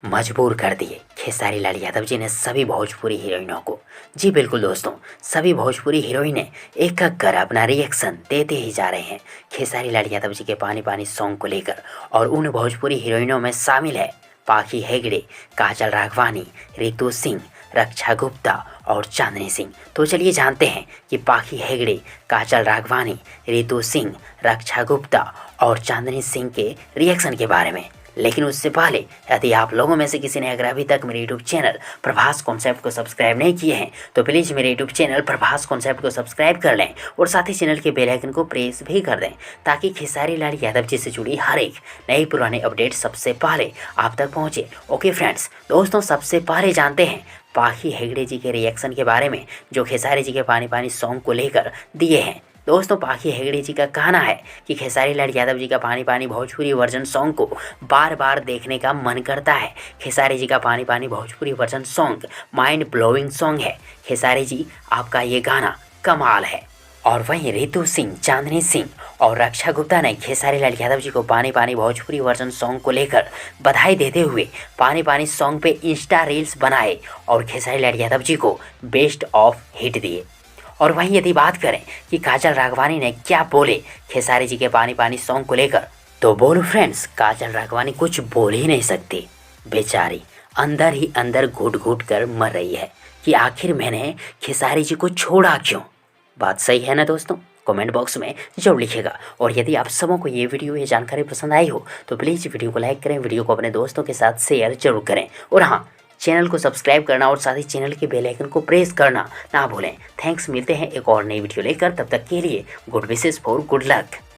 मजबूर कर दिए खेसारी लाल यादव जी ने सभी भोजपुरी हीरोइनों को। जी बिल्कुल दोस्तों, सभी भोजपुरी हीरोइनें एक एक कर अपना रिएक्शन देते ही जा रहे हैं खेसारी लाल यादव जी के पानी पानी सॉन्ग को लेकर। और उन भोजपुरी हीरोइनों में शामिल है पाखी हेगड़े, काजल राघवानी, रितु सिंह, रक्षा गुप्ता और चांदनी सिंह। तो चलिए जानते हैं कि पाखी हेगड़े, काजल राघवानी, रितु सिंह, रक्षा गुप्ता और चांदनी सिंह के रिएक्शन के बारे में। लेकिन उससे पहले यदि आप लोगों में से किसी ने अगर अभी तक मेरे यूट्यूब चैनल प्रभास कॉन्सेप्ट को सब्सक्राइब नहीं किए हैं तो प्लीज़ मेरे यूट्यूब चैनल प्रभास कॉन्सेप्ट को सब्सक्राइब कर लें और साथ ही चैनल के बेल आइकन को प्रेस भी कर दें ताकि खेसारी लाल यादव जी से जुड़ी हर एक नई पुरानी अपडेट सबसे पहले आप तक पहुँचे। ओके फ्रेंड्स, दोस्तों सबसे पहले जानते हैं पाखी हेगड़े जी के रिएक्शन के बारे में जो खेसारी जी के पानी पानी सॉन्ग को लेकर दिए हैं। दोस्तों पाखी हेगड़े जी का कहना है कि खेसारी लाल यादव जी का पानी पानी भोजपुरी वर्जन सॉन्ग को बार बार देखने का मन करता है। खेसारी जी का पानी पानी Bhojpuri version song mind blowing song है। खेसारी जी आपका ये गाना कमाल है। और वहीं रितु सिंह, चांदनी सिंह और रक्षा गुप्ता ने खेसारी लाल यादव जी को पानी पानी भोजपुरी वर्जन सॉन्ग को लेकर बधाई देते हुए पानी पानी सॉन्ग पे इंस्टा रील्स बनाए और खेसारी लाल यादव जी को बेस्ट ऑफ हिट दिए। और वहीं यदि बात करें कि काजल राघवानी ने क्या बोले खेसारी जी के पानी पानी सॉन्ग को लेकर, तो बोलो फ्रेंड्स, काजल राघवानी कुछ बोल ही नहीं सकती। बेचारी अंदर ही अंदर घुट घुट कर मर रही है कि आखिर मैंने खेसारी जी को छोड़ा क्यों। बात सही है ना दोस्तों? कमेंट बॉक्स में जरूर लिखिएगा। और यदि आप सबों को ये वीडियो, ये जानकारी पसंद आई हो तो प्लीज़ वीडियो को लाइक करें, वीडियो को अपने दोस्तों के साथ शेयर जरूर करें। और हाँ, चैनल को सब्सक्राइब करना और साथ ही चैनल के बेल आइकन को प्रेस करना ना भूलें। थैंक्स, मिलते हैं एक और नई वीडियो लेकर, तब तक के लिए good wishes for good luck.